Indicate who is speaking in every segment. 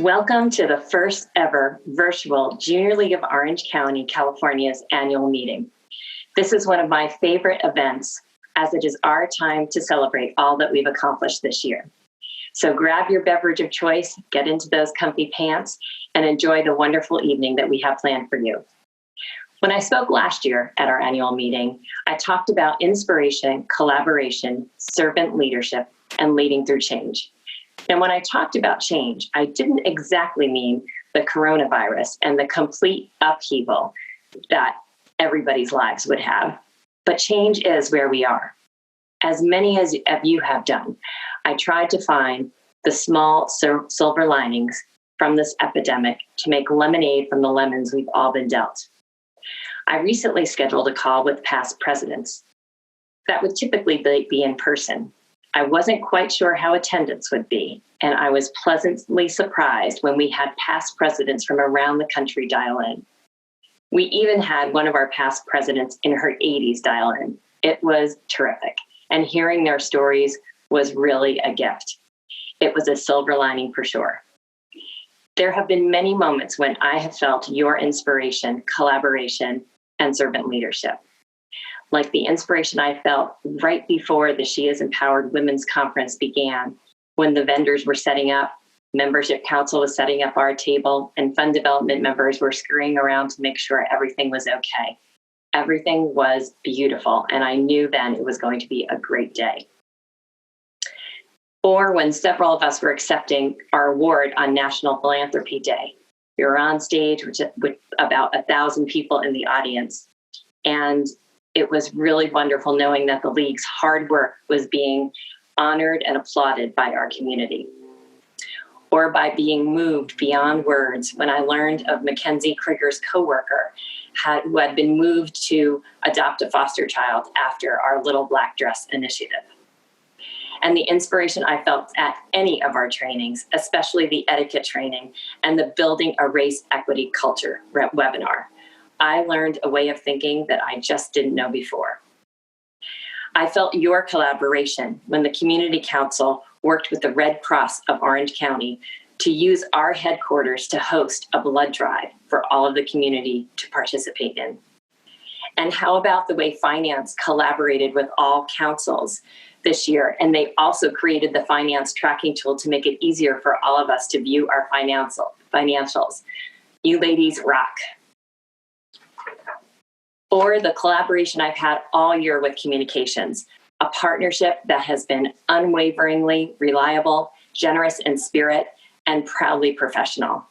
Speaker 1: Welcome to the first ever virtual Junior League of Orange County, California's annual meeting. This is one of my favorite events, as it is our time to celebrate all that we've accomplished this year. So grab your beverage of choice, get into those comfy pants, and enjoy the wonderful evening that we have planned for you. When I spoke last year at our annual meeting, I talked about inspiration, collaboration, servant leadership, and leading through change. And when I talked about change, I didn't exactly mean the coronavirus and the complete upheaval that everybody's lives would have. But change is where we are. As many as you have done, I tried to find the small silver linings from this epidemic to make lemonade from the lemons we've all been dealt. I recently scheduled a call with past presidents. That would typically be in person. I wasn't quite sure how attendance would be, and I was pleasantly surprised when we had past presidents from around the country dial in. We even had one of our past presidents in her 80s dial in. It was terrific, and hearing their stories was really a gift. It was a silver lining for sure. There have been many moments when I have felt your inspiration, collaboration, and servant leadership. Like the inspiration I felt right before the She Is Empowered Women's Conference began, when the vendors were setting up, membership council was setting up our table, and fund development members were scurrying around to make sure everything was okay. Everything was beautiful, and I knew then it was going to be a great day. Or when several of us were accepting our award on National Philanthropy Day. We were on stage with about 1,000 people in the audience, and it was really wonderful knowing that the League's hard work was being honored and applauded by our community. Or by being moved beyond words when I learned of Mackenzie Krieger's coworker who had been moved to adopt a foster child after our Little Black Dress initiative. And the inspiration I felt at any of our trainings, especially the etiquette training and the Building a Race Equity Culture webinar. I learned a way of thinking that I just didn't know before. I felt your collaboration when the Community Council worked with the Red Cross of Orange County to use our headquarters to host a blood drive for all of the community to participate in. And how about the way finance collaborated with all councils this year, and they also created the finance tracking tool to make it easier for all of us to view our financials. You ladies rock. Or the collaboration I've had all year with communications, a partnership that has been unwaveringly reliable, generous in spirit, and proudly professional.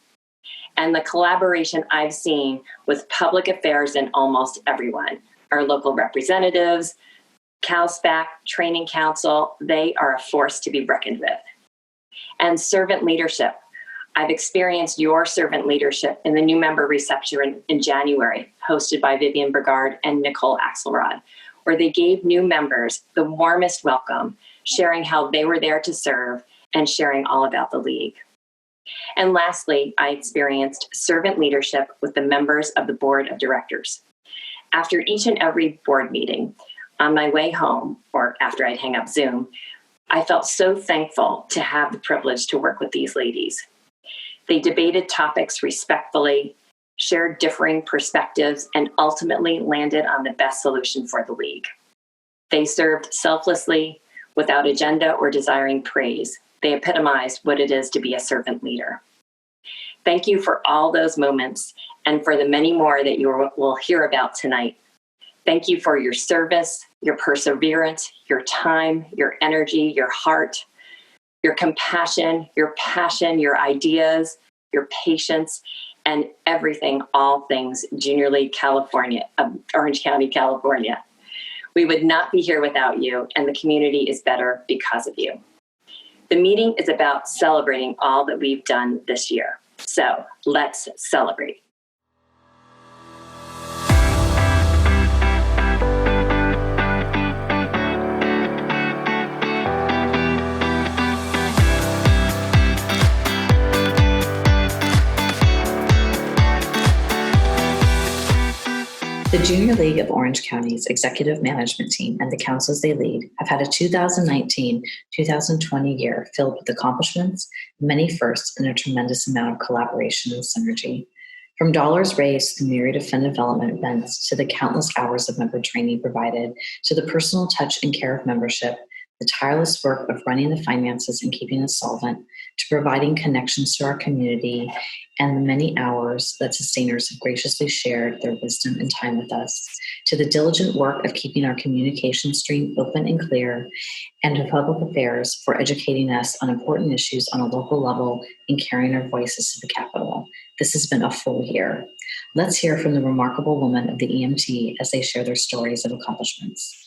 Speaker 1: And the collaboration I've seen with public affairs and almost everyone, our local representatives, CalSPAC, Training Council, they are a force to be reckoned with. And servant leadership. I've experienced your servant leadership in the new member reception in January, hosted by Vivian Brigard and Nicole Axelrod, where they gave new members the warmest welcome, sharing how they were there to serve and sharing all about the League. And lastly, I experienced servant leadership with the members of the board of directors. After each and every board meeting, on my way home, or after I'd hang up Zoom, I felt so thankful to have the privilege to work with these ladies. They debated topics respectfully, shared differing perspectives, and ultimately landed on the best solution for the League. They served selflessly, without agenda or desiring praise. They epitomized what it is to be a servant leader. Thank you for all those moments and for the many more that you will hear about tonight. Thank you for your service, your perseverance, your time, your energy, your heart, your compassion, your passion, your ideas, your patience, and everything, all things Junior League California, Orange County, California. We would not be here without you, and the community is better because of you. The meeting is about celebrating all that we've done this year. So let's celebrate.
Speaker 2: The Junior League of Orange County's executive management team and the councils they lead have had a 2019-2020 year filled with accomplishments, many firsts, and a tremendous amount of collaboration and synergy. From dollars raised to the myriad of fund development events, to the countless hours of member training provided, to the personal touch and care of membership, the tireless work of running the finances and keeping us solvent, to providing connections to our community, and the many hours that sustainers have graciously shared their wisdom and time with us, to the diligent work of keeping our communication stream open and clear, and to public affairs for educating us on important issues on a local level and carrying our voices to the Capitol. This has been a full year. Let's hear from the remarkable women of the EMT as they share their stories of accomplishments.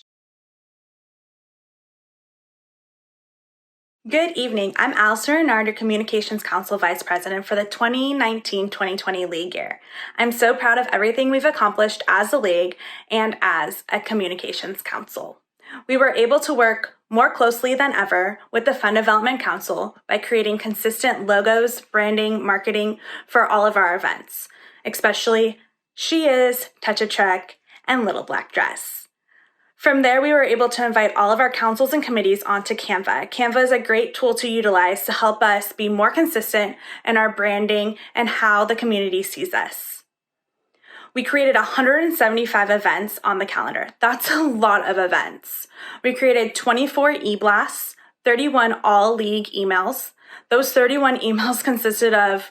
Speaker 3: Good evening. I'm Alistair Renard, your Communications Council Vice President for the 2019-2020 League year. I'm so proud of everything we've accomplished as a league and as a Communications Council. We were able to work more closely than ever with the Fund Development Council by creating consistent logos, branding, marketing for all of our events, especially She Is, Touch a Trek, and Little Black Dress. From there, we were able to invite all of our councils and committees onto Canva. Canva is a great tool to utilize to help us be more consistent in our branding and how the community sees us. We created 175 events on the calendar. That's a lot of events. We created 24 e-blasts, 31 all-league emails. Those 31 emails consisted of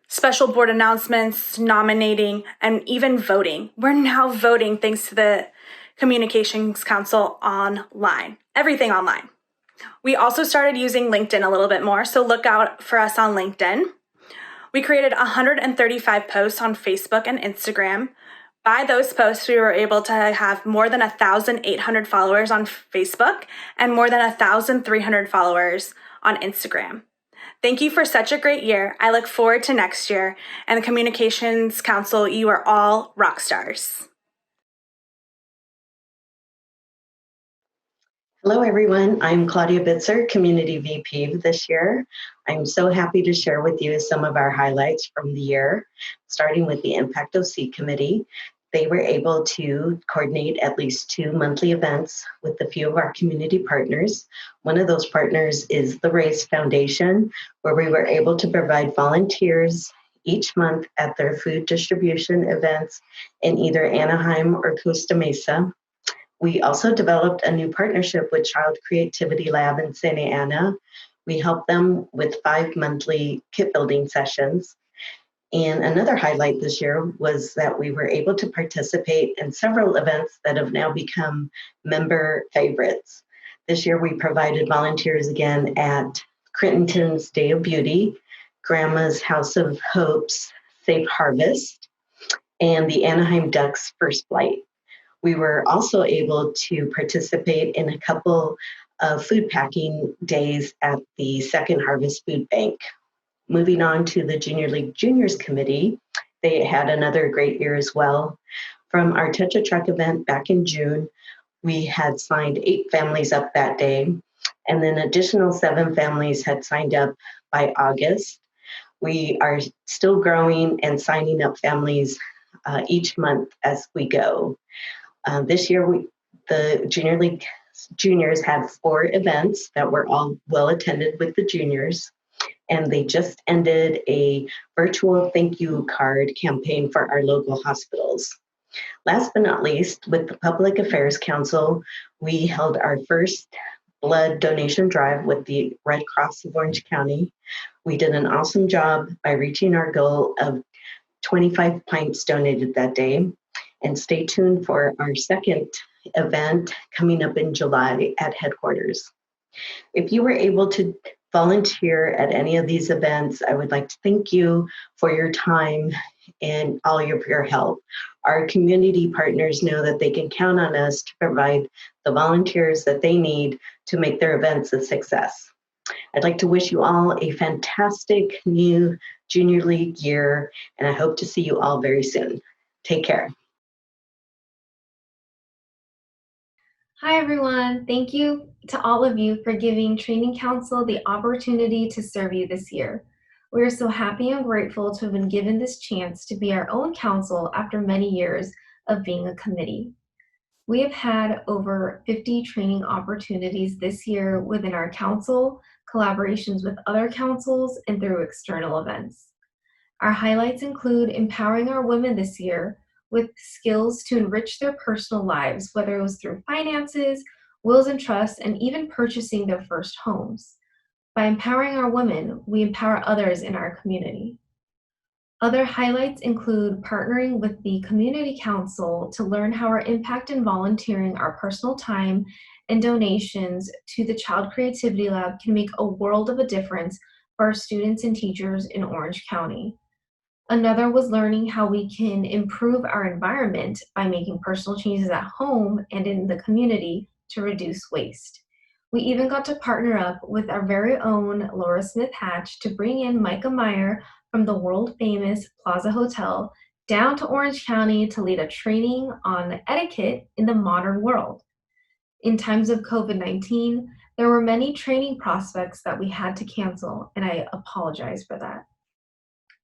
Speaker 3: special board announcements, nominating, and even voting. We're now voting thanks to the Communications Council online, everything online. We also started using LinkedIn a little bit more, so look out for us on LinkedIn. We created 135 posts on Facebook and Instagram. By those posts, we were able to have more than 1,800 followers on Facebook and more than 1,300 followers on Instagram. Thank you for such a great year. I look forward to next year. And the Communications Council, you are all rock stars.
Speaker 4: Hello, everyone. I'm Claudia Bitzer, Community VP this year. I'm so happy to share with you some of our highlights from the year, starting with the Impact OC Committee. They were able to coordinate at least 2 monthly events with a few of our community partners. One of those partners is the Race Foundation, where we were able to provide volunteers each month at their food distribution events in either Anaheim or Costa Mesa. We also developed a new partnership with Child Creativity Lab in Santa Ana. We helped them with 5 monthly kit building sessions. And another highlight this year was that we were able to participate in several events that have now become member favorites. This year we provided volunteers again at Crittenton's Day of Beauty, Grandma's House of Hope's Safe Harvest, and the Anaheim Ducks First Flight. We were also able to participate in a couple of food packing days at the Second Harvest Food Bank. Moving on to the Junior League Juniors Committee, they had another great year as well. From our Touch a Truck event back in June, we had signed 8 families up that day, and then additional 7 families had signed up by August. We are still growing and signing up families each month as we go. This year, the Junior League juniors had 4 events that were all well attended with the juniors, and they just ended a virtual thank you card campaign for our local hospitals. Last but not least, with the Public Affairs Council, we held our first blood donation drive with the Red Cross of Orange County. We did an awesome job by reaching our goal of 25 pints donated that day. And stay tuned for our second event coming up in July at headquarters. If you were able to volunteer at any of these events, I would like to thank you for your time and all of your help. Our community partners know that they can count on us to provide the volunteers that they need to make their events a success. I'd like to wish you all a fantastic new Junior League year, and I hope to see you all very soon. Take care.
Speaker 5: Hi, everyone. Thank you to all of you for giving Training Council the opportunity to serve you this year. We are so happy and grateful to have been given this chance to be our own council after many years of being a committee. We have had over 50 training opportunities this year within our council, collaborations with other councils, and through external events. Our highlights include empowering our women this year with skills to enrich their personal lives, whether it was through finances, wills and trusts, and even purchasing their first homes. By empowering our women, we empower others in our community. Other highlights include partnering with the Community Council to learn how our impact and volunteering our personal time and donations to the Child Creativity Lab can make a world of a difference for our students and teachers in Orange County. Another was learning how we can improve our environment by making personal changes at home and in the community to reduce waste. We even got to partner up with our very own Laura Smith Hatch to bring in Micah Meyer from the world famous Plaza Hotel down to Orange County to lead a training on etiquette in the modern world. In times of COVID-19, there were many training prospects that we had to cancel, and I apologize for that.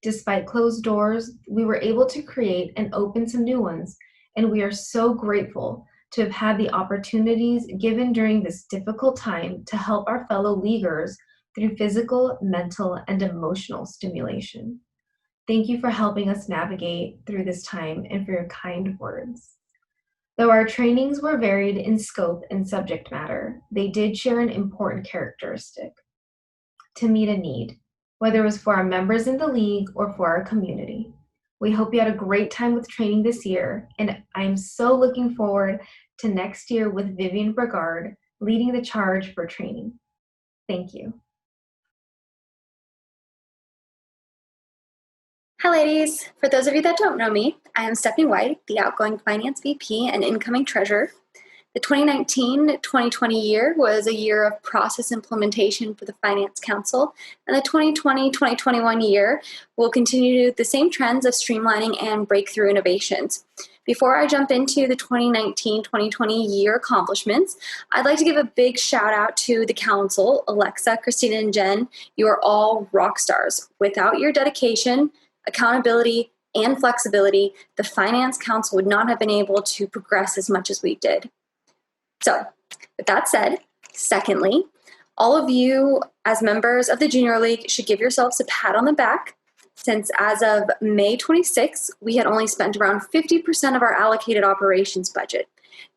Speaker 5: Despite closed doors, we were able to create and open some new ones, and we are so grateful to have had the opportunities given during this difficult time to help our fellow leaguers through physical, mental, and emotional stimulation. Thank you for helping us navigate through this time and for your kind words. Though our trainings were varied in scope and subject matter, they did share an important characteristic: to meet a need, whether it was for our members in the league or for our community. We hope you had a great time with training this year, and I'm so looking forward to next year with Vivian Brigard leading the charge for training. Thank you.
Speaker 6: Hi ladies, for those of you that don't know me, I am Stephanie White, the outgoing Finance VP and incoming Treasurer. The 2019-2020 year was a year of process implementation for the Finance Council, and the 2020-2021 year will continue the same trends of streamlining and breakthrough innovations. Before I jump into the 2019-2020 year accomplishments, I'd like to give a big shout out to the Council, Alexa, Christina, and Jen. You are all rock stars. Without your dedication, accountability, and flexibility, the Finance Council would not have been able to progress as much as we did. So, with that said, secondly, all of you as members of the Junior League should give yourselves a pat on the back, since as of May 26th, we had only spent around 50% of our allocated operations budget.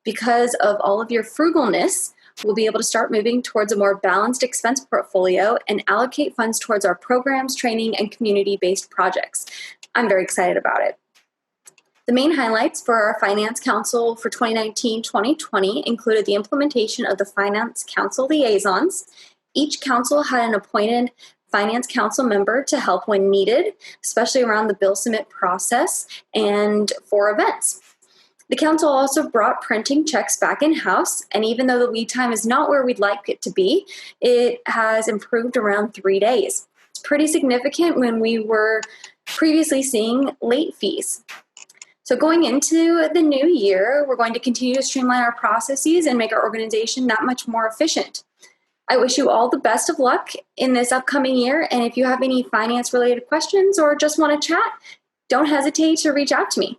Speaker 6: Because of all of your frugalness, we'll be able to start moving towards a more balanced expense portfolio and allocate funds towards our programs, training, and community-based projects. I'm very excited about it. The main highlights for our Finance Council for 2019-2020 included the implementation of the Finance Council liaisons. Each council had an appointed Finance Council member to help when needed, especially around the bill submit process and for events. The council also brought printing checks back in-house, and even though the lead time is not where we'd like it to be, it has improved around 3 days. It's pretty significant when we were previously seeing late fees. So going into the new year, we're going to continue to streamline our processes and make our organization that much more efficient. I wish you all the best of luck in this upcoming year, and if you have any finance-related questions or just want to chat, don't hesitate to reach out to me.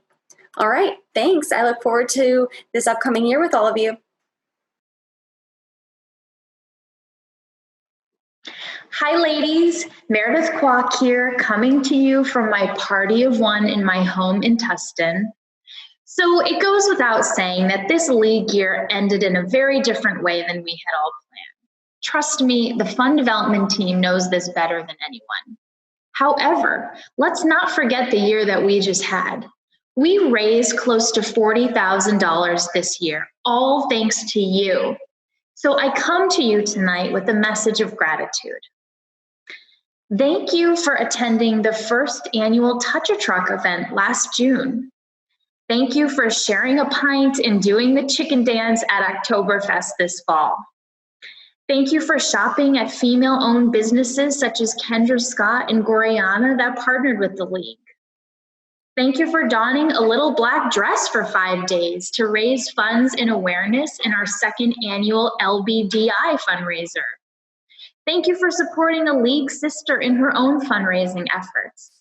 Speaker 6: All right, thanks. I look forward to this upcoming year with all of you.
Speaker 7: Hi ladies, Meredith Kwok here, coming to you from my party of one in my home in Tustin. So it goes without saying that this league year ended in a very different way than we had all planned. Trust me, the fund development team knows this better than anyone. However, let's not forget the year that we just had. We raised close to $40,000 this year, all thanks to you. So I come to you tonight with a message of gratitude. Thank you for attending the first annual Touch a Truck event last June. Thank you for sharing a pint and doing the chicken dance at Oktoberfest this fall. Thank you for shopping at female-owned businesses such as Kendra Scott and Goriana that partnered with the league. Thank you for donning a little black dress for 5 days to raise funds and awareness in our second annual LBDI fundraiser. Thank you for supporting a league sister in her own fundraising efforts.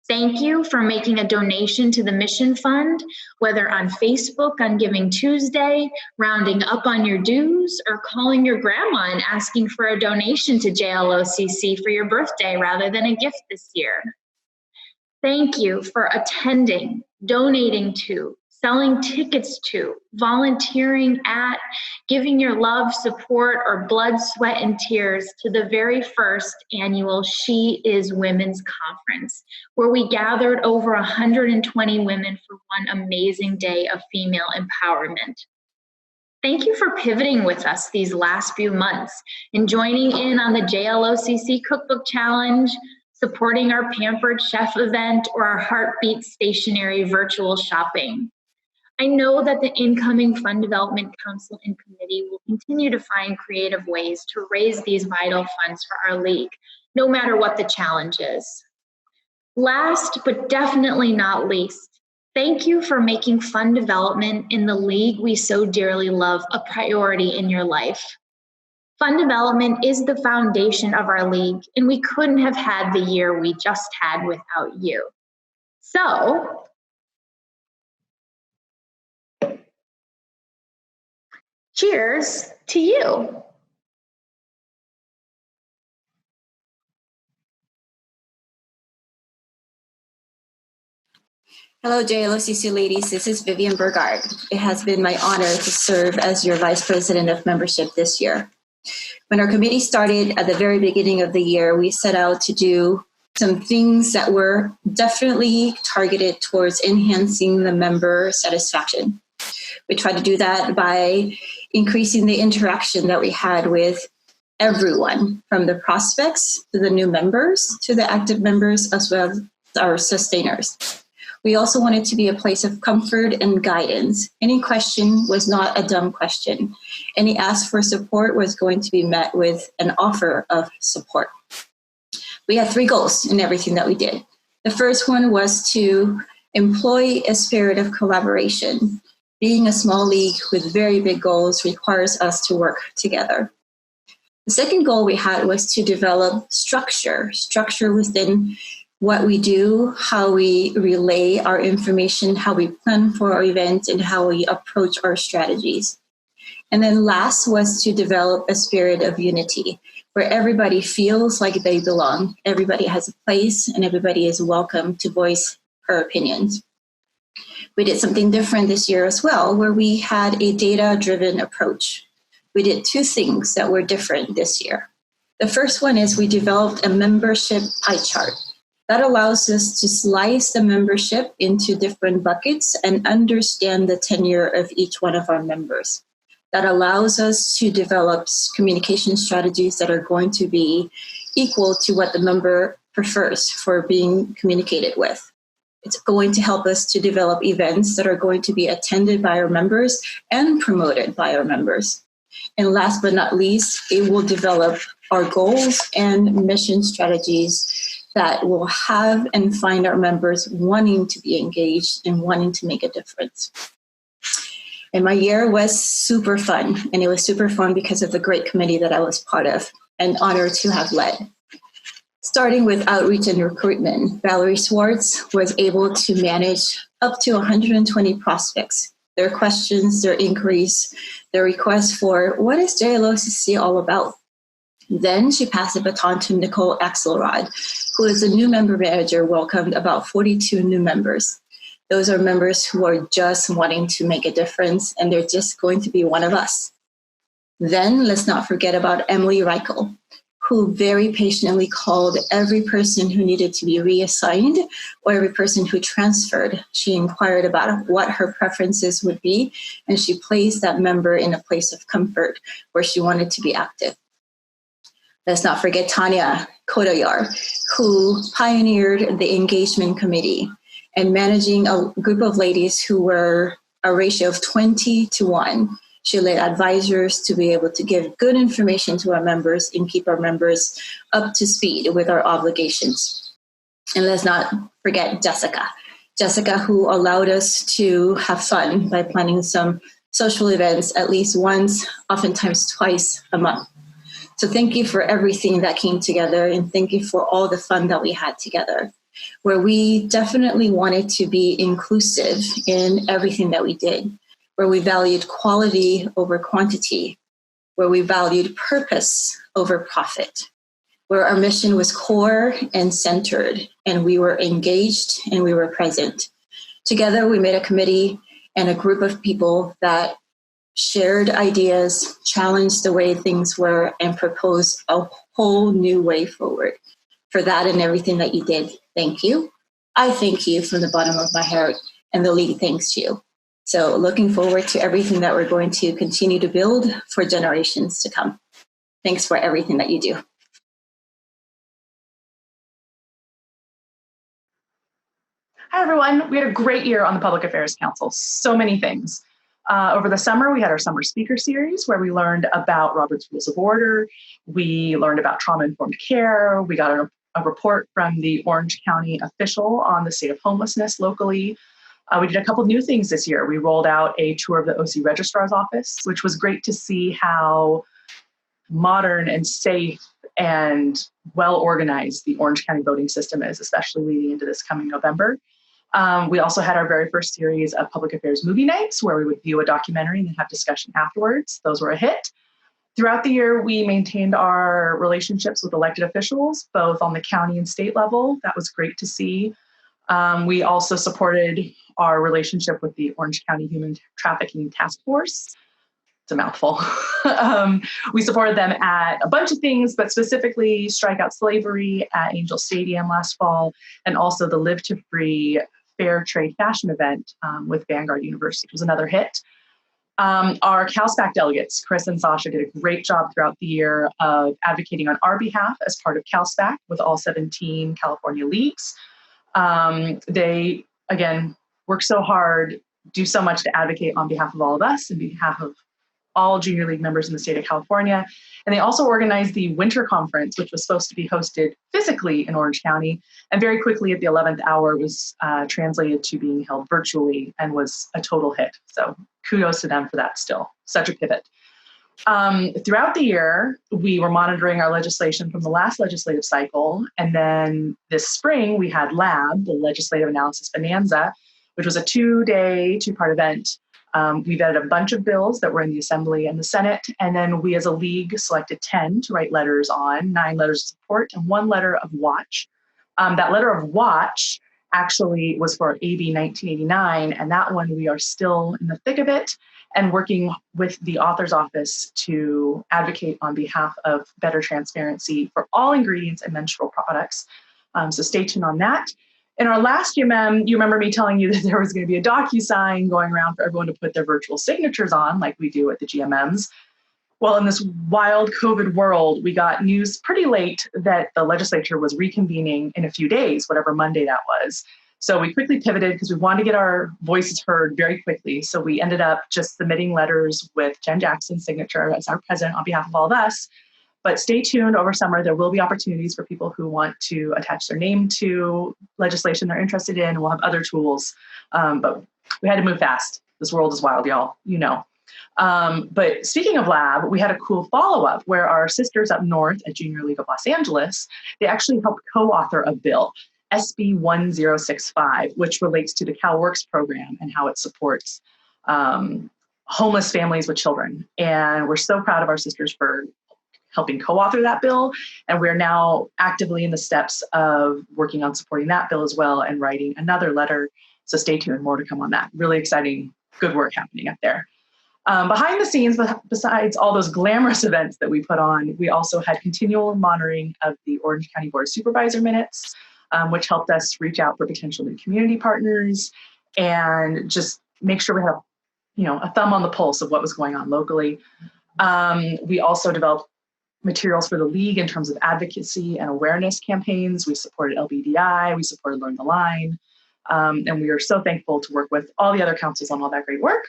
Speaker 7: Thank you for making a donation to the Mission Fund, whether on Facebook on Giving Tuesday, rounding up on your dues, or calling your grandma and asking for a donation to JLOCC for your birthday rather than a gift this year. Thank you for attending, donating to, selling tickets to, volunteering at, giving your love, support, or blood, sweat, and tears to the very first annual She Is Women's Conference, where we gathered over 120 women for one amazing day of female empowerment. Thank you for pivoting with us these last few months and joining in on the JLOCC Cookbook Challenge, supporting our Pampered Chef event, or our Heartbeat stationary virtual shopping. I know that the incoming Fund Development Council and Committee will continue to find creative ways to raise these vital funds for our league, no matter what the challenge is. Last, but definitely not least, thank you for making fund development in the league we so dearly love a priority in your life. Fund development is the foundation of our league, and we couldn't have had the year we just had without you. So, cheers to you.
Speaker 8: Hello, JLOCC ladies. This is Vivian Burgard. It has been my honor to serve as your Vice President of Membership this year. When our committee started at the very beginning of the year, we set out to do some things that were definitely targeted towards enhancing the member satisfaction. We tried to do that by increasing the interaction that we had with everyone, from the prospects to the new members to the active members, as well as our sustainers. We also wanted to be a place of comfort and guidance. Any question was not a dumb question. Any ask for support was going to be met with an offer of support. We had 3 goals in everything that we did. The first one was to employ a spirit of collaboration. Being a small league with very big goals requires us to work together. The second goal we had was to develop structure within what we do, how we relay our information, how we plan for our events, and how we approach our strategies. And then last was to develop a spirit of unity, where everybody feels like they belong, everybody has a place, and everybody is welcome to voice her opinions. We did something different this year as well, where we had a data-driven approach. We did 2 things that were different this year. The first one is we developed a membership pie chart. That allows us to slice the membership into different buckets and understand the tenure of each one of our members. That allows us to develop communication strategies that are going to be equal to what the member prefers for being communicated with. It's going to help us to develop events that are going to be attended by our members and promoted by our members. And last but not least, it will develop our goals and mission strategies that will have and find our members wanting to be engaged and wanting to make a difference. And my year was super fun, and it was super fun because of the great committee that I was part of and honored to have led. Starting with outreach and recruitment, Valerie Swartz was able to manage up to 120 prospects, their questions, their inquiries, their requests for what is JLOCC all about? Then she passed the baton to Nicole Axelrod, who is a new member manager, welcomed about 42 new members. Those are members who are just wanting to make a difference, and they're just going to be one of us. Then let's not forget about Emily Reichel, who very patiently called every person who needed to be reassigned or every person who transferred. She inquired about what her preferences would be, and she placed that member in a place of comfort where she wanted to be active. Let's not forget Tanya Kodoyar, who pioneered the engagement committee and managing a group of ladies who were a ratio of 20-1. She led advisors to be able to give good information to our members and keep our members up to speed with our obligations. And let's not forget Jessica, who allowed us to have fun by planning some social events at least once, oftentimes twice a month. So thank you for everything that came together, and thank you for all the fun that we had together. where we definitely wanted to be inclusive in everything that we did, where we valued quality over quantity, where we valued purpose over profit, where our mission was core and centered, and we were engaged and we were present. Together, we made a committee and a group of people that shared ideas, challenged the way things were, and proposed a whole new way forward. For that and everything that you did, thank you. I thank you from the bottom of my heart, and the League thanks you. So looking forward to everything that we're going to continue to build for generations to come. Thanks for everything that you do.
Speaker 9: Hi, everyone. We had a great year on the Public Affairs Council. So many things. Over the summer, we had our summer speaker series where we learned about Robert's Rules of Order. We learned about trauma-informed care. We got a report from the Orange County official on the state of homelessness locally. We did a couple new things this year. We rolled out a tour of the OC Registrar's office, which was great to see how modern and safe and well-organized the Orange County voting system is, especially leading into this coming November. We also had our very first series of public affairs movie nights where we would view a documentary and then have discussion afterwards. Those were a hit. Throughout the year, we maintained our relationships with elected officials, both on the county and state level. That was great to see. We also supported our relationship with the Orange County Human Trafficking Task Force. It's a mouthful. We supported them at a bunch of things, but specifically Strike Out Slavery at Angel Stadium last fall, and also the Live to Free Fair Trade Fashion event with Vanguard University, which was another hit. Our CalSPAC delegates, Chris and Sasha, did a great job throughout the year of advocating on our behalf as part of CalSPAC with all 17 California leagues. They, again, work so hard, do so much to advocate on behalf of all of us and behalf of all junior league members in the state of California. And they also organized the winter conference, which was supposed to be hosted physically in Orange County. And very quickly at the 11th hour was translated to being held virtually and was a total hit. So kudos to them for that still. Such a pivot. Throughout the year, we were monitoring our legislation from the last legislative cycle. And then this spring, we had LAB, the Legislative Analysis Bonanza, which was a two-part event. We vetted a bunch of bills that were in the Assembly and the Senate, and then we as a league selected 10 to write letters on, 9 letters of support, and 1 letter of watch. That letter of watch actually was for AB 1989, and that one we are still in the thick of it and working with the author's office to advocate on behalf of better transparency for all ingredients and menstrual products. So stay tuned on that. In our last UMM, you remember me telling you that there was going to be a DocuSign going around for everyone to put their virtual signatures on, like we do at the GMMs. Well, in this wild COVID world, we got news pretty late that the legislature was reconvening in a few days, whatever Monday that was. So we quickly pivoted because we wanted to get our voices heard very quickly. So we ended up just submitting letters with Jen Jackson's signature as our president on behalf of all of us. But stay tuned over summer. There will be opportunities for people who want to attach their name to legislation they're interested in. We'll have other tools, but we had to move fast. This world is wild, y'all, you know. But speaking of lab, we had a cool follow-up where our sisters up north at Junior League of Los Angeles, they actually helped co-author a bill, SB 1065, which relates to the CalWorks program and how it supports homeless families with children. And we're so proud of our sisters for helping co-author that bill. And we're now actively in the steps of working on supporting that bill as well and writing another letter. So stay tuned, more to come on that. Really exciting, good work happening up there. Behind the scenes, besides all those glamorous events that we put on, we also had continual monitoring of the Orange County Board of Supervisor minutes, which helped us reach out for potential new community partners and just make sure we had a thumb on the pulse of what was going on locally. We also developed materials for the league in terms of advocacy and awareness campaigns. We supported LBDI, we supported Learn the Line, and we are so thankful to work with all the other councils on all that great work.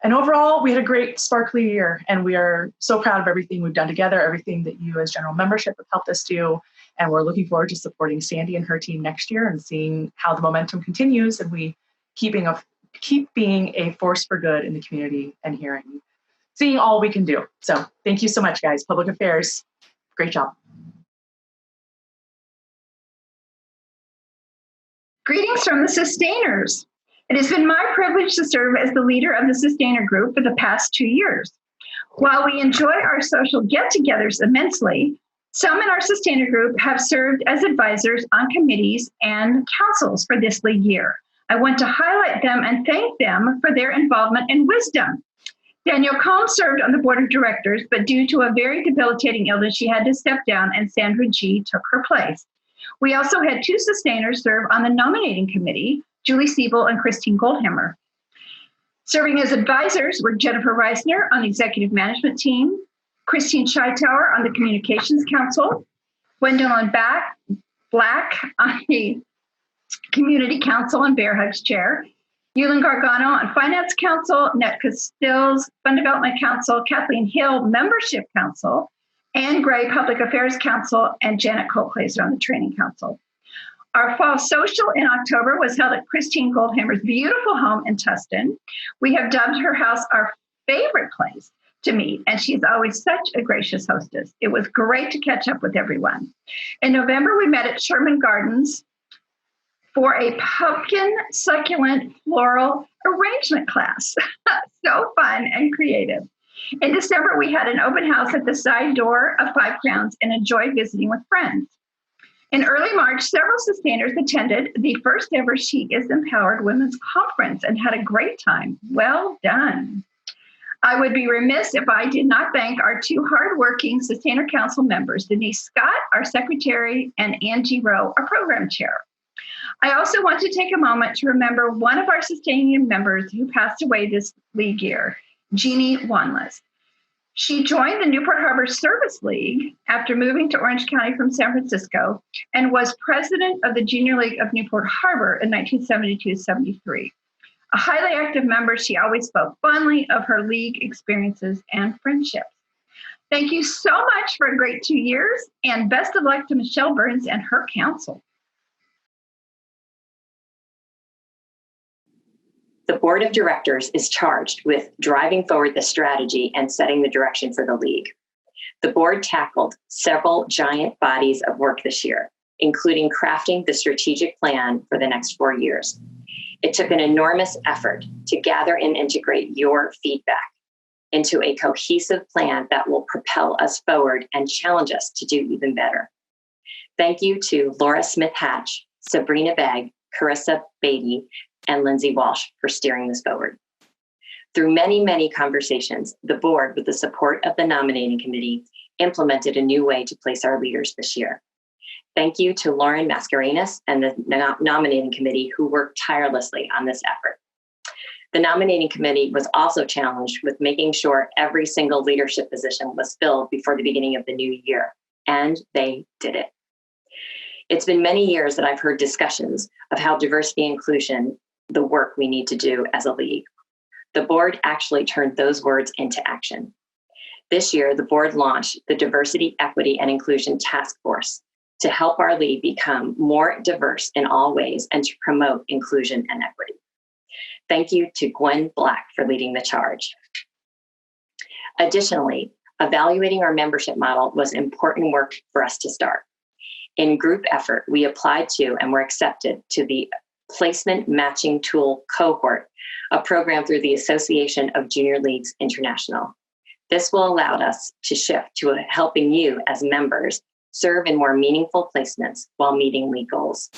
Speaker 9: And overall, we had a great sparkly year, and we are so proud of everything we've done together, everything that you as general membership have helped us do, and we're looking forward to supporting Sandy and her team next year and seeing how the momentum continues and we keep being a force for good in the community and seeing all we can do. So thank you so much, guys. Public Affairs, great job.
Speaker 10: Greetings from the Sustainers. It has been my privilege to serve as the leader of the Sustainer Group for the past 2 years. While we enjoy our social get-togethers immensely, some in our Sustainer Group have served as advisors on committees and councils for this league year. I want to highlight them and thank them for their involvement and wisdom. Danielle Combs served on the board of directors, but due to a very debilitating illness, she had to step down and Sandra G. took her place. We also had 2 sustainers serve on the nominating committee, Julie Siebel and Christine Goldhammer. Serving as advisors were Jennifer Reisner on the executive management team, Christine Scheitower on the communications council, Gwendolyn Black on the community council and Bear Hugs chair, Yulin Gargano on finance council, Netka Stills, fund development council, Kathleen Hill, membership council, Anne Gray, public affairs council, and Janet Colclaser on the training council. Our fall social in October was held at Christine Goldhammer's beautiful home in Tustin. We have dubbed her house our favorite place to meet, and she's always such a gracious hostess. It was great to catch up with everyone. In November, we met at Sherman Gardens for a pumpkin succulent floral arrangement class. So fun and creative. In December, we had an open house at the side door of Five Crowns and enjoyed visiting with friends. In early March, several sustainers attended the first ever She is Empowered Women's Conference and had a great time. Well done. I would be remiss if I did not thank our 2 hardworking Sustainer Council members, Denise Scott, our secretary, and Angie Rowe, our program chair. I also want to take a moment to remember one of our sustaining members who passed away this league year, Jeannie Wanless. She joined the Newport Harbor Service League after moving to Orange County from San Francisco and was president of the Junior League of Newport Harbor in 1972-73. A highly active member, she always spoke fondly of her league experiences and friendships. Thank you so much for a great 2 years, and best of luck to Michelle Burns and her council.
Speaker 1: The board of directors is charged with driving forward the strategy and setting the direction for the league. The board tackled several giant bodies of work this year, including crafting the strategic plan for the next 4 years. It took an enormous effort to gather and integrate your feedback into a cohesive plan that will propel us forward and challenge us to do even better. Thank you to Laura Smith-Hatch, Sabrina Begg, Carissa Beatty, and Lindsay Walsh for steering this forward. Through many, many conversations, the board, with the support of the nominating committee, implemented a new way to place our leaders this year. Thank you to Lauren Mascarenas and the nominating committee who worked tirelessly on this effort. The nominating committee was also challenged with making sure every single leadership position was filled before the beginning of the new year, and they did it. It's been many years that I've heard discussions of how diversity and inclusion, the work we need to do as a league. The board actually turned those words into action. This year, the board launched the Diversity, Equity, and Inclusion Task Force to help our league become more diverse in all ways and to promote inclusion and equity. Thank you to Gwen Black for leading the charge. Additionally, evaluating our membership model was important work for us to start. In group effort, we applied to and were accepted to the Placement Matching Tool Cohort, a program through the Association of Junior Leagues International. This will allow us to shift to helping you as members serve in more meaningful placements while meeting league goals.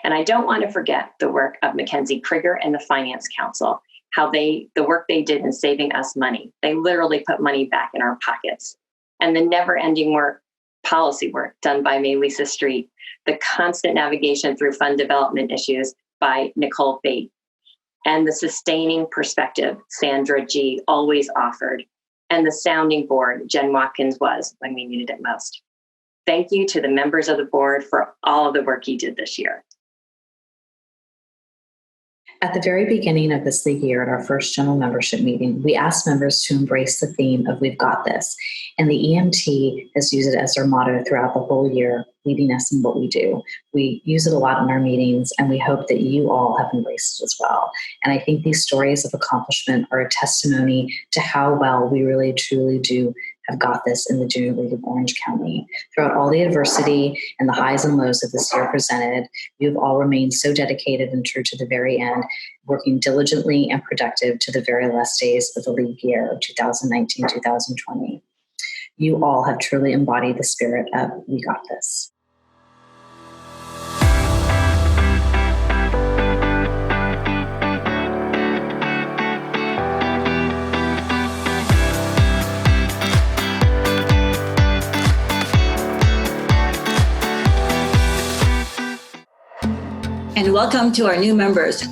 Speaker 1: And I don't want to forget the work of Mackenzie Krieger and the Finance Council, the work they did in saving us money. They literally put money back in our pockets. And the never-ending policy work done by Maylisa Street, the constant navigation through fund development issues by Nicole Bate, and the sustaining perspective Sandra G. always offered, and the sounding board Jen Watkins was when we needed it most. Thank you to the members of the board for all of the work you did this year.
Speaker 2: At the very beginning of this league year at our first general membership meeting, we asked members to embrace the theme of "We've got this," and the EMT has used it as their motto throughout the whole year, leading us in what we do. We use it a lot in our meetings, and we hope that you all have embraced it as well. And I think these stories of accomplishment are a testimony to how well we really truly do have got this in the Junior League of Orange County. Throughout all the adversity and the highs and lows that this year presented, you've all remained so dedicated and true to the very end, working diligently and productive to the very last days of the league year of 2019-2020. You all have truly embodied the spirit of "We got this."
Speaker 8: And welcome to our new members.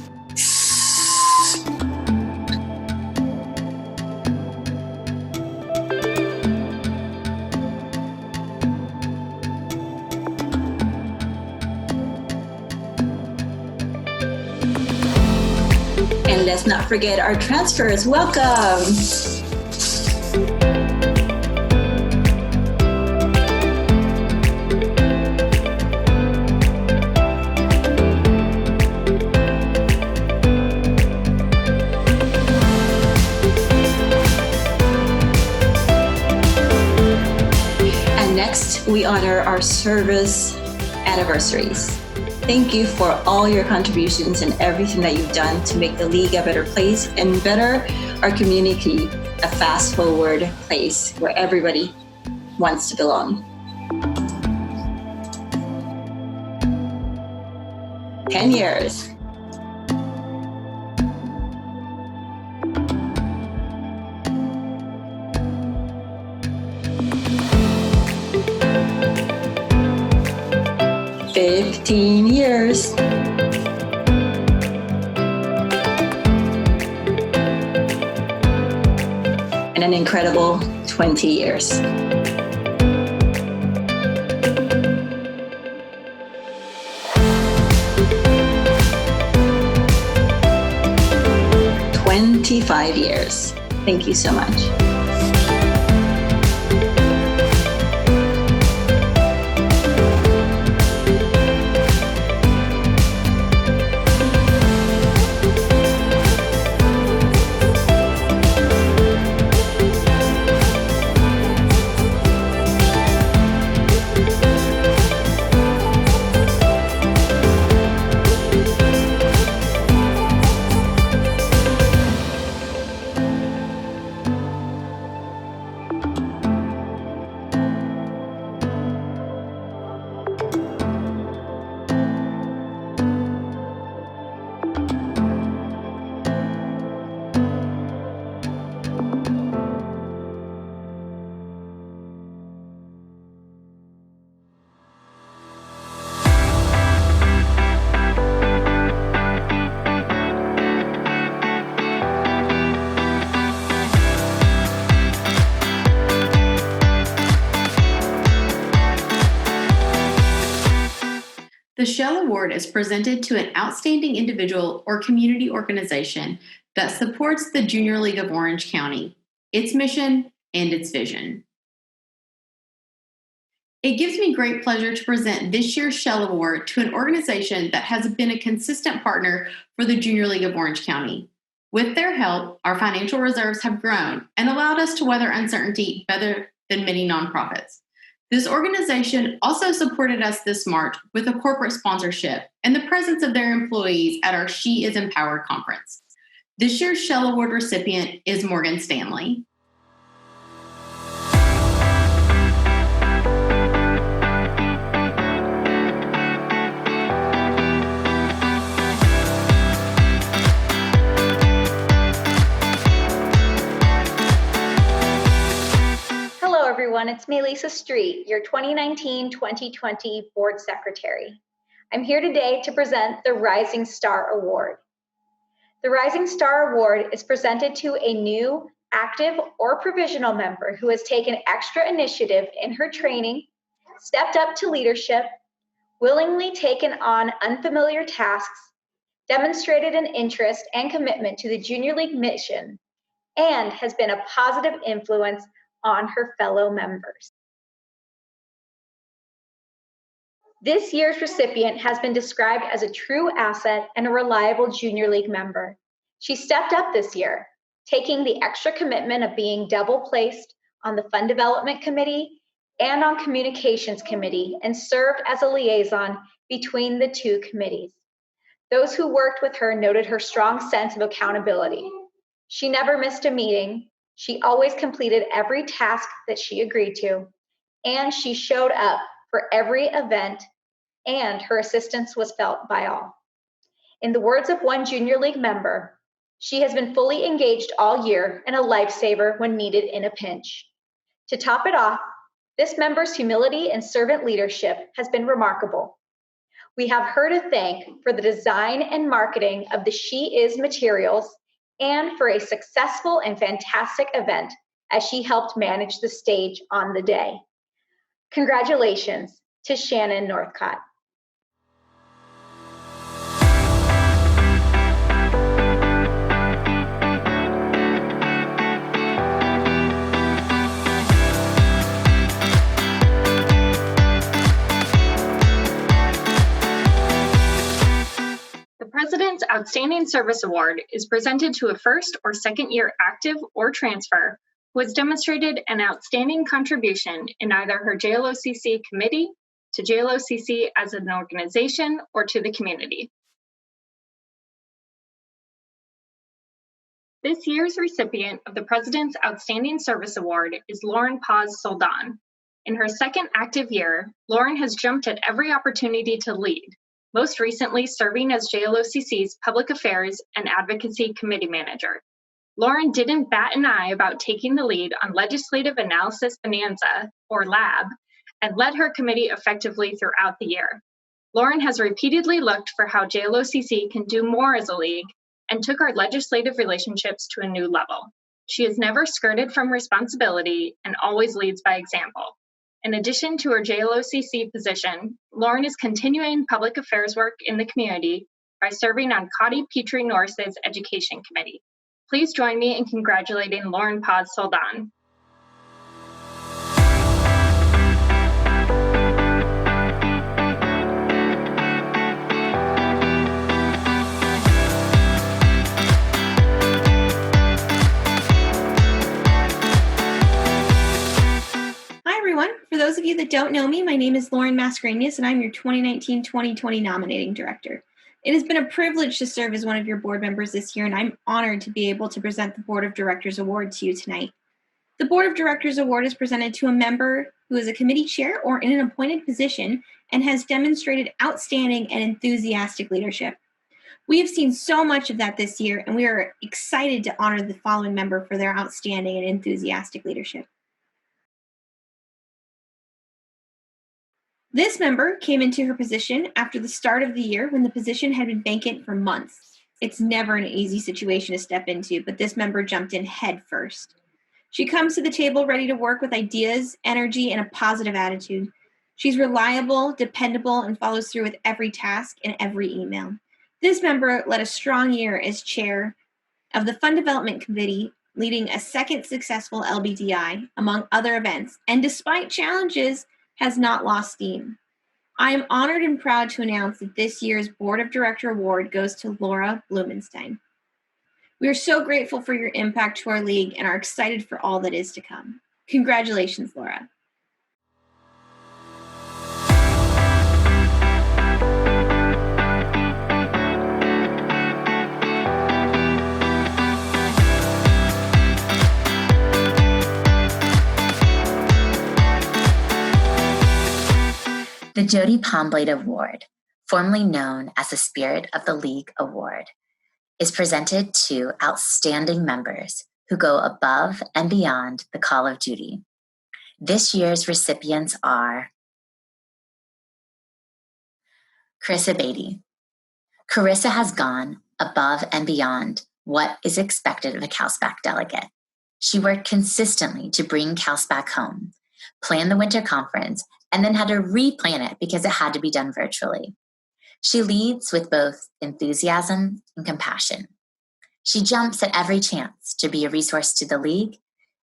Speaker 8: And let's not forget our transfers. Welcome. Next, we honor our service anniversaries. Thank you for all your contributions and everything that you've done to make the league a better place and better our community a fast-forward place where everybody wants to belong. 10 years. $15 years. And an incredible 20 years. $25 years. Thank you so much.
Speaker 11: The Shell Award is presented to an outstanding individual or community organization that supports the Junior League of Orange County, its mission, and its vision. It gives me great pleasure to present this year's Shell Award to an organization that has been a consistent partner for the Junior League of Orange County. With their help, our financial reserves have grown and allowed us to weather uncertainty better than many nonprofits. This organization also supported us this March with a corporate sponsorship and the presence of their employees at our She is Empowered conference. This year's Shell Award recipient is Morgan Stanley.
Speaker 12: Hello, everyone. It's me, Lisa Street, your 2019-2020 Board Secretary. I'm here today to present the Rising Star Award. The Rising Star Award is presented to a new, active, or provisional member who has taken extra initiative in her training, stepped up to leadership, willingly taken on unfamiliar tasks, demonstrated an interest and commitment to the Junior League mission, and has been a positive influence on her fellow members. This year's recipient has been described as a true asset and a reliable Junior League member. She stepped up this year, taking the extra commitment of being double placed on the Fund Development Committee, and on Communications Committee, and served as a liaison between the two committees. Those who worked with her noted her strong sense of accountability. She never missed a meeting. She always completed every task that she agreed to, and she showed up for every event, and her assistance was felt by all. In the words of one Junior League member, she has been fully engaged all year and a lifesaver when needed in a pinch. To top it off, this member's humility and servant leadership has been remarkable. We have her to thank for the design and marketing of the She Is materials and for a successful and fantastic event as she helped manage the stage on the day. Congratulations to Shannon Northcott.
Speaker 13: The President's Outstanding Service Award is presented to a first or second year active or transfer who has demonstrated an outstanding contribution in either her JLOCC committee, to JLOCC as an organization, or to the community. This year's recipient of the President's Outstanding Service Award is Lauren Paz Soldan. In her second active year, Lauren has jumped at every opportunity to lead, most recently serving as JLOCC's Public Affairs and Advocacy Committee Manager. Lauren didn't bat an eye about taking the lead on Legislative Analysis Bonanza, or LAB, and led her committee effectively throughout the year. Lauren has repeatedly looked for how JLOCC can do more as a league and took our legislative relationships to a new level. She has never skirted from responsibility and always leads by example. In addition to her JLOCC position, Lauren is continuing public affairs work in the community by serving on Cotty Petrie Norris's Education Committee. Please join me in congratulating Lauren Paz Soldan.
Speaker 14: For those of you that don't know me, my name is Lauren Mascarenhas, and I'm your 2019-2020 Nominating Director. It has been a privilege to serve as one of your board members this year, and I'm honored to be able to present the Board of Directors Award to you tonight. The Board of Directors Award is presented to a member who is a committee chair or in an appointed position and has demonstrated outstanding and enthusiastic leadership. We have seen so much of that this year, and we are excited to honor the following member for their outstanding and enthusiastic leadership. This member came into her position after the start of the year when the position had been vacant for months. It's never an easy situation to step into, but this member jumped in head first. She comes to the table ready to work with ideas, energy, and a positive attitude. She's reliable, dependable, and follows through with every task and every email. This member led a strong year as chair of the Fund Development Committee, leading a second successful LBDI, among other events, and despite challenges, has not lost steam. I am honored and proud to announce that this year's Board of Director Award goes to Laura Blumenstein. We are so grateful for your impact to our league and are excited for all that is to come. Congratulations, Laura.
Speaker 15: The Jodi Palmblade Award, formerly known as the Spirit of the League Award, is presented to outstanding members who go above and beyond the call of duty. This year's recipients are Carissa Beatty. Carissa has gone above and beyond what is expected of a CalSPAC delegate. She worked consistently to bring CalSPAC home, plan the winter conference, and then had to replan it because it had to be done virtually. She leads with both enthusiasm and compassion. She jumps at every chance to be a resource to the league,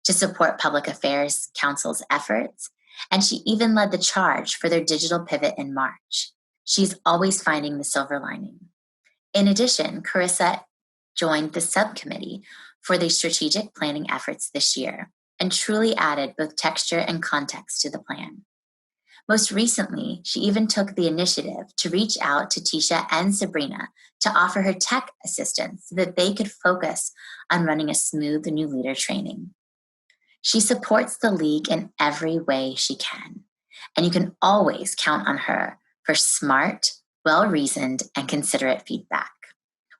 Speaker 15: to support Public Affairs Council's efforts, and she even led the charge for their digital pivot in March. She's always finding the silver lining. In addition, Carissa joined the subcommittee for the strategic planning efforts this year, and truly added both texture and context to the plan. Most recently, she even took the initiative to reach out to Tisha and Sabrina to offer her tech assistance so that they could focus on running a smooth new leader training. She supports the league in every way she can, and you can always count on her for smart, well-reasoned, and considerate feedback.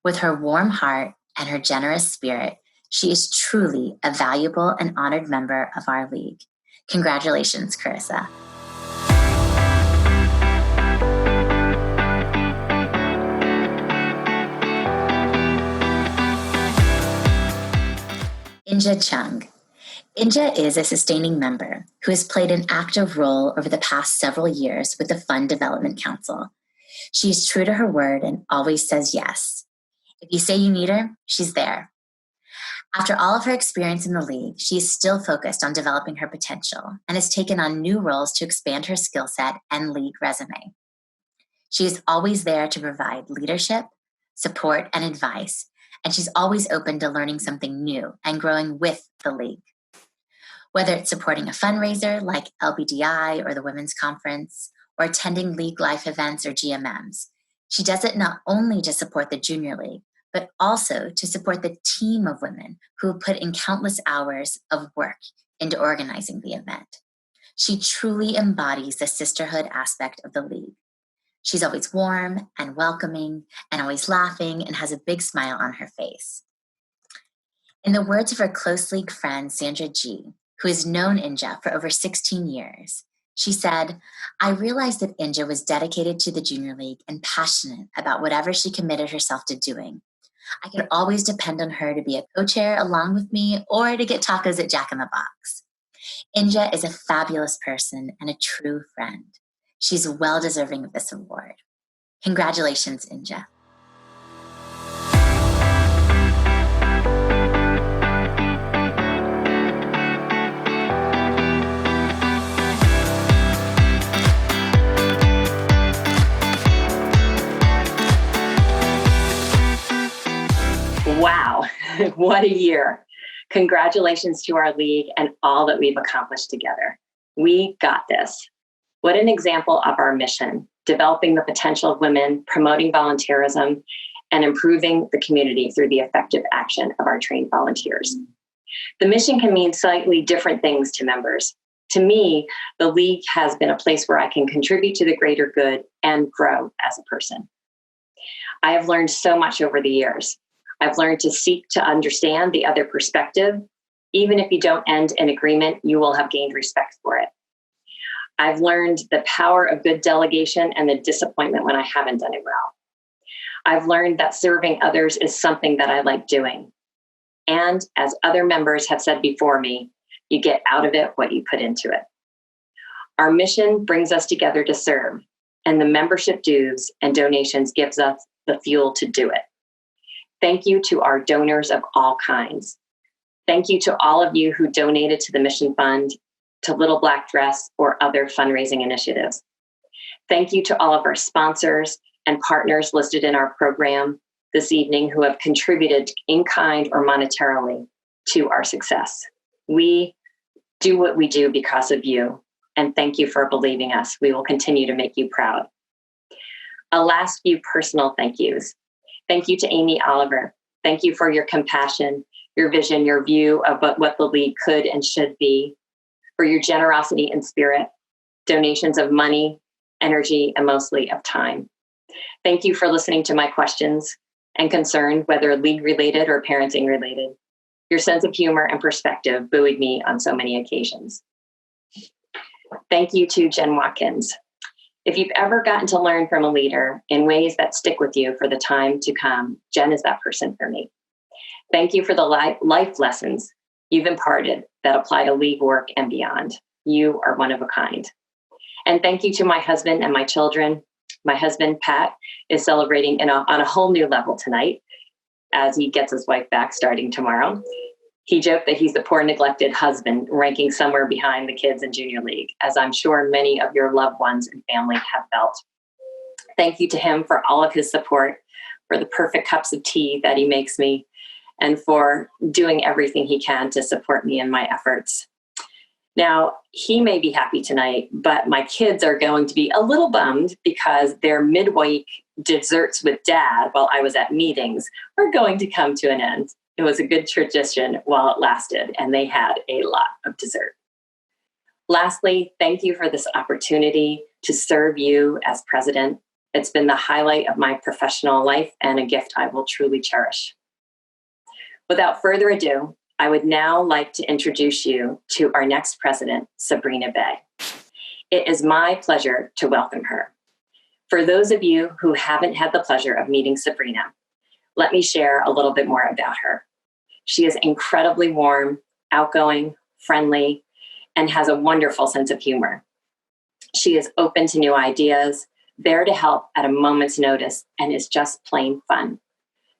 Speaker 15: With her warm heart and her generous spirit, she is truly a valuable and honored member of our league. Congratulations, Carissa. Inja Chung. Inja is a sustaining member who has played an active role over the past several years with the Fund Development Council. She is true to her word and always says yes. If you say you need her, she's there. After all of her experience in the league, she is still focused on developing her potential and has taken on new roles to expand her skill set and league resume. She is always there to provide leadership, support, and advice, and she's always open to learning something new and growing with the league. Whether it's supporting a fundraiser like LBDI or the Women's Conference, or attending league life events or GMMs, she does it not only to support the junior league, but also to support the team of women who have put in countless hours of work into organizing the event. She truly embodies the sisterhood aspect of the league. She's always warm and welcoming and always laughing and has a big smile on her face. In the words of her close league friend, Sandra G., who has known Inja for over 16 years, she said, "I realized that Inja was dedicated to the junior league and passionate about whatever she committed herself to doing. I could always depend on her to be a co-chair along with me or to get tacos at Jack in the Box. Inja is a fabulous person and a true friend. She's well deserving of this award. Congratulations, Inja."
Speaker 1: Wow, what a year. Congratulations to our league and all that we've accomplished together. We got this. What an example of our mission, developing the potential of women, promoting volunteerism, and improving the community through the effective action of our trained volunteers. The mission can mean slightly different things to members. To me, the league has been a place where I can contribute to the greater good and grow as a person. I have learned so much over the years. I've learned to seek to understand the other perspective. Even if you don't end in agreement, you will have gained respect for it. I've learned the power of good delegation and the disappointment when I haven't done it well. I've learned that serving others is something that I like doing. And as other members have said before me, you get out of it what you put into it. Our mission brings us together to serve, and the membership dues and donations gives us the fuel to do it. Thank you to our donors of all kinds. Thank you to all of you who donated to the Mission Fund, to Little Black Dress, or other fundraising initiatives. Thank you to all of our sponsors and partners listed in our program this evening who have contributed in kind or monetarily to our success. We do what we do because of you, and thank you for believing us. We will continue to make you proud. A last few personal thank yous. Thank you to Amy Oliver. Thank you for your compassion, your vision, your view of what the league could and should be, for your generosity and spirit, donations of money, energy, and mostly of time. Thank you for listening to my questions and concern, whether league related or parenting related. Your sense of humor and perspective buoyed me on so many occasions. Thank you to Jen Watkins. If you've ever gotten to learn from a leader in ways that stick with you for the time to come, Jen is that person for me. Thank you for the life lessons you've imparted that apply to league work and beyond. You are one of a kind. And thank you to my husband and my children. My husband, Pat, is celebrating on a whole new level tonight as he gets his wife back starting tomorrow. He joked that he's the poor neglected husband, ranking somewhere behind the kids in junior league, as I'm sure many of your loved ones and family have felt. Thank you to him for all of his support, for the perfect cups of tea that he makes me, and for doing everything he can to support me in my efforts. Now, he may be happy tonight, but my kids are going to be a little bummed because their midweek desserts with dad while I was at meetings are going to come to an end. It was a good tradition while it lasted, and they had a lot of dessert. Lastly, thank you for this opportunity to serve you as president. It's been the highlight of my professional life and a gift I will truly cherish. Without further ado, I would now like to introduce you to our next president, Sabrina Bay. It is my pleasure to welcome her. For those of you who haven't had the pleasure of meeting Sabrina, let me share a little bit more about her. She is incredibly warm, outgoing, friendly, and has a wonderful sense of humor. She is open to new ideas, there to help at a moment's notice, and is just plain fun.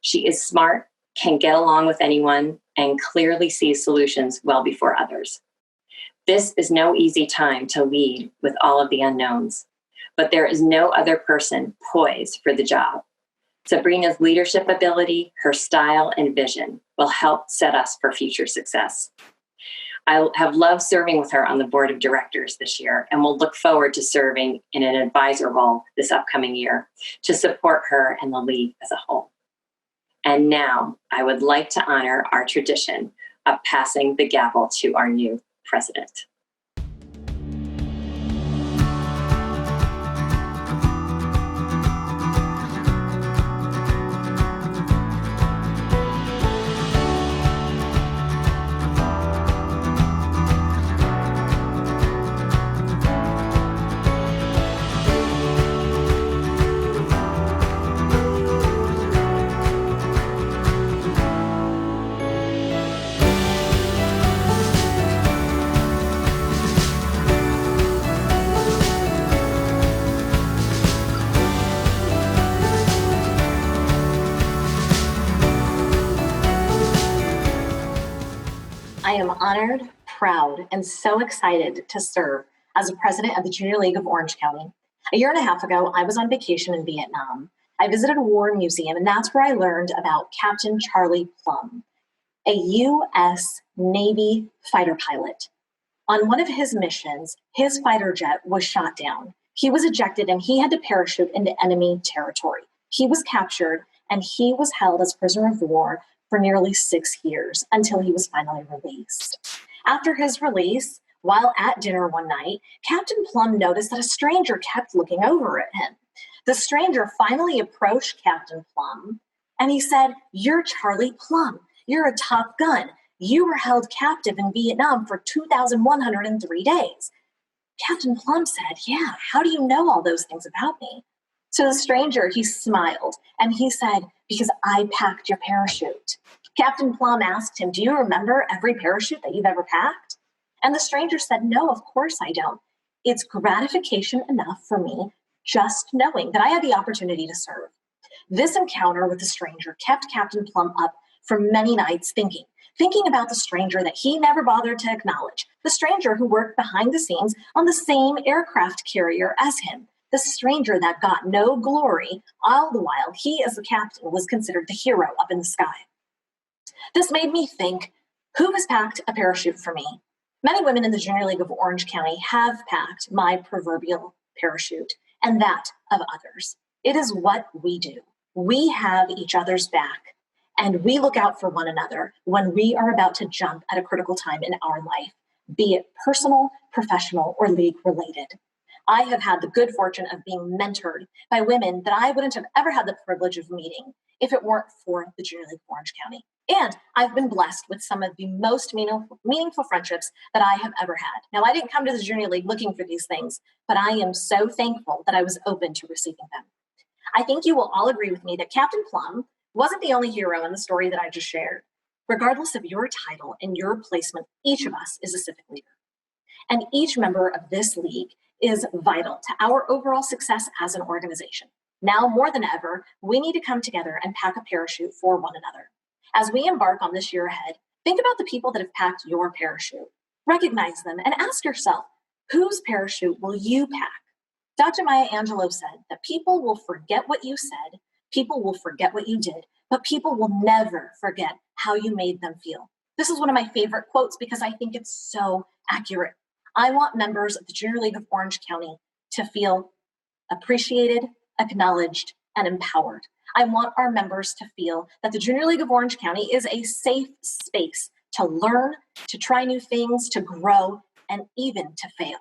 Speaker 1: She is smart, can get along with anyone, and clearly sees solutions well before others. This is no easy time to lead with all of the unknowns, but there is no other person poised for the job. Sabrina's leadership ability, her style, and vision will help set us for future success. I have loved serving with her on the board of directors this year and will look forward to serving in an advisor role this upcoming year to support her and the league as a whole. And now I would like to honor our tradition of passing the gavel to our new president.
Speaker 16: I am honored, proud, and so excited to serve as the president of the Junior League of Orange County. A year and a half ago, I was on vacation in Vietnam. I visited a war museum, and that's where I learned about Captain Charlie Plum, a U.S. Navy fighter pilot. On one of his missions, his fighter jet was shot down. He was ejected, and he had to parachute into enemy territory. He was captured, and he was held as prisoner of war for nearly 6 years until he was finally released. After his release, while at dinner one night, Captain Plum noticed that a stranger kept looking over at him. The stranger finally approached Captain Plum and he said, "You're Charlie Plum. You're a top gun. You were held captive in Vietnam for 2,103 days. Captain Plum said, "Yeah, how do you know all those things about me?" So the stranger, he smiled and he said, "Because I packed your parachute." Captain Plum asked him, "Do you remember every parachute that you've ever packed?" And the stranger said, "No, of course I don't. It's gratification enough for me just knowing that I had the opportunity to serve." This encounter with the stranger kept Captain Plum up for many nights thinking about the stranger that he never bothered to acknowledge, the stranger who worked behind the scenes on the same aircraft carrier as him, the stranger that got no glory, all the while he, as the captain, was considered the hero up in the sky. This made me think, who has packed a parachute for me? Many women in the Junior League of Orange County have packed my proverbial parachute and that of others. It is what we do. We have each other's back, and we look out for one another when we are about to jump at a critical time in our life, be it personal, professional, or league related. I have had the good fortune of being mentored by women that I wouldn't have ever had the privilege of meeting if it weren't for the Junior League of Orange County. And I've been blessed with some of the most meaningful friendships that I have ever had. Now, I didn't come to the Junior League looking for these things, but I am so thankful that I was open to receiving them. I think you will all agree with me that Captain Plum wasn't the only hero in the story that I just shared. Regardless of your title and your placement, each of us is a civic leader. And each member of this league is vital to our overall success as an organization. Now more than ever, we need to come together and pack a parachute for one another. As we embark on this year ahead, think about the people that have packed your parachute. Recognize them and ask yourself, whose parachute will you pack? Dr. Maya Angelou said that people will forget what you said, people will forget what you did, but people will never forget how you made them feel. This is one of my favorite quotes because I think it's so accurate. I want members of the Junior League of Orange County to feel appreciated, acknowledged, and empowered. I want our members to feel that the Junior League of Orange County is a safe space to learn, to try new things, to grow, and even to fail.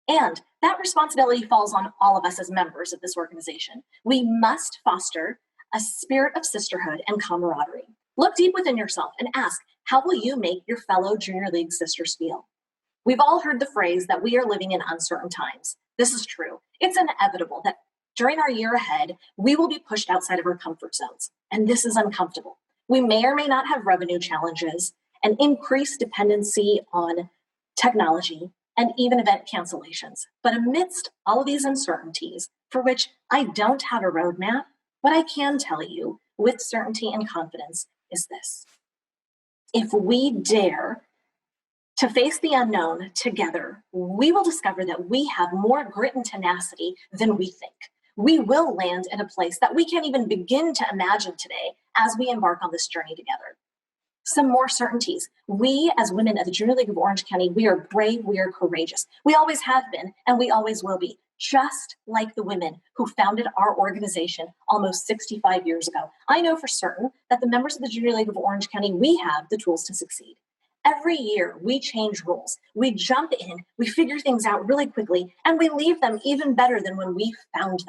Speaker 16: And that responsibility falls on all of us as members of this organization. We must foster a spirit of sisterhood and camaraderie. Look deep within yourself and ask, how will you make your fellow Junior League sisters feel? We've all heard the phrase that we are living in uncertain times. This is true. It's inevitable that during our year ahead, we will be pushed outside of our comfort zones, and this is uncomfortable. We may or may not have revenue challenges, an increased dependency on technology, and even event cancellations. But amidst all of these uncertainties, for which I don't have a roadmap, what I can tell you with certainty and confidence is this. If we dare to face the unknown together, we will discover that we have more grit and tenacity than we think. We will land in a place that we can't even begin to imagine today as we embark on this journey together. Some more certainties. We, as women of the Junior League of Orange County, we are brave, we are courageous. We always have been, and we always will be, just like the women who founded our organization almost 65 years ago. I know for certain that the members of the Junior League of Orange County, we have the tools to succeed. Every year, we change rules. We jump in, we figure things out really quickly, and we leave them even better than when we found them.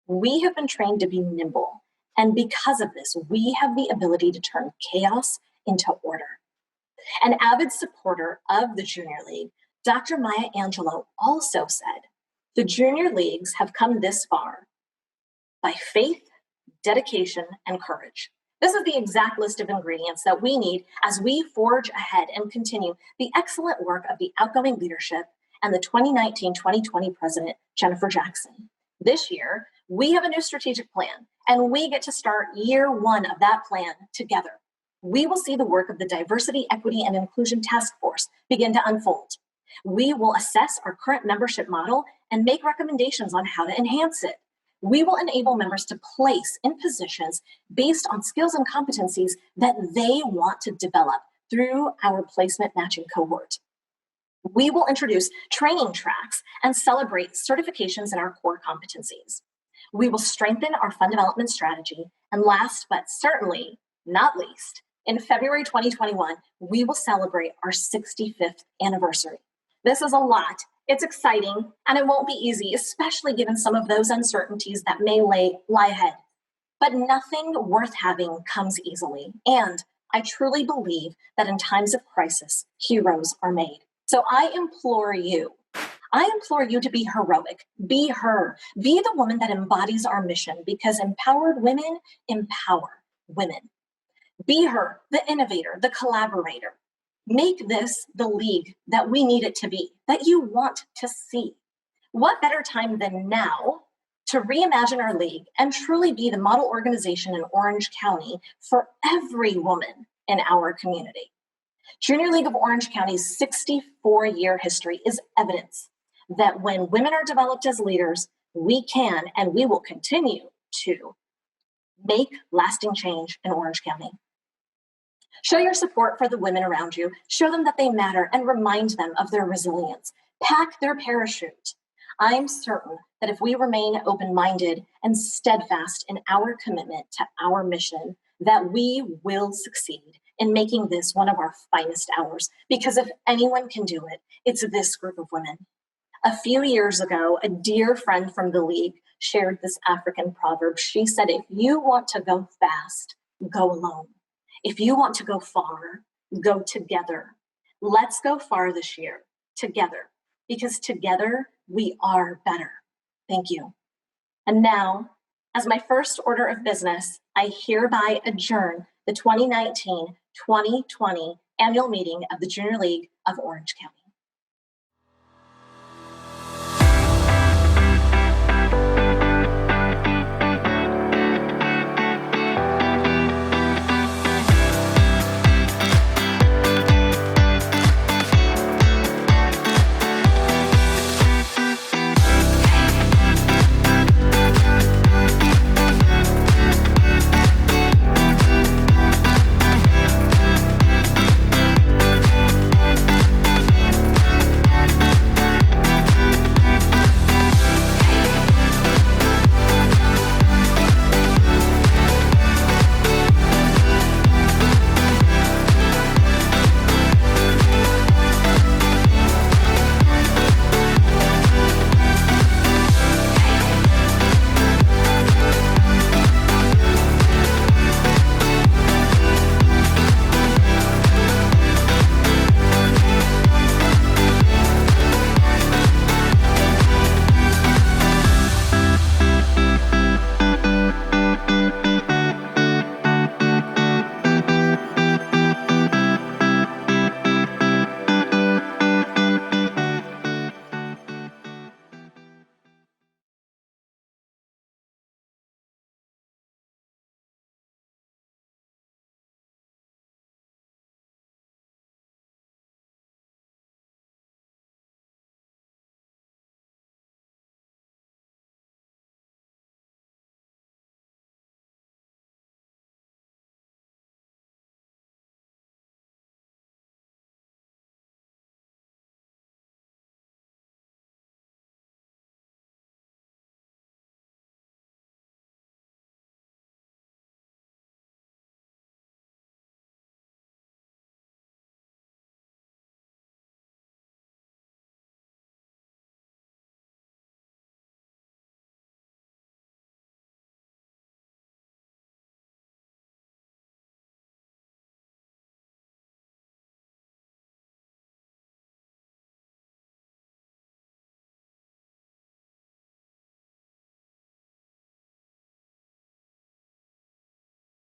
Speaker 16: We have been trained to be nimble. And because of this, we have the ability to turn chaos into order. An avid supporter of the Junior League, Dr. Maya Angelou also said, the Junior Leagues have come this far by faith, dedication, and courage. This is the exact list of ingredients that we need as we forge ahead and continue the excellent work of the outgoing leadership and the 2019-2020 President, Jennifer Jackson. This year, we have a new strategic plan, and we get to start year one of that plan together. We will see the work of the Diversity, Equity, and Inclusion Task Force begin to unfold. We will assess our current membership model and make recommendations on how to enhance it. We will enable members to place in positions based on skills and competencies that they want to develop through our placement matching cohort. We will introduce training tracks and celebrate certifications in our core competencies. We will strengthen our fund development strategy. And last but certainly not least, in February 2021, we will celebrate our 65th anniversary. This is a lot. It's exciting, and it won't be easy, especially given some of those uncertainties that may lie ahead. But nothing worth having comes easily. And I truly believe that in times of crisis, heroes are made. So I implore you to be heroic, be her, be the woman that embodies our mission, because empowered women empower women. Be her, the innovator, the collaborator. Make this the league that we need it to be, that you want to see. What better time than now to reimagine our league and truly be the model organization in Orange County for every woman in our community. Junior League of Orange County's 64-year history is evidence that when women are developed as leaders, we can and we will continue to make lasting change in Orange County. Show your support for the women around you. Show them that they matter and remind them of their resilience. Pack their parachute. I'm certain that if we remain open-minded and steadfast in our commitment to our mission, that we will succeed in making this one of our finest hours. Because if anyone can do it, it's this group of women. A few years ago, a dear friend from the league shared this African proverb. She said, if you want to go fast, go alone. If you want to go far, go together. Let's go far this year, together, because together we are better. Thank you. And now, as my first order of business, I hereby adjourn the 2019-2020 annual meeting of the Junior League of Orange County.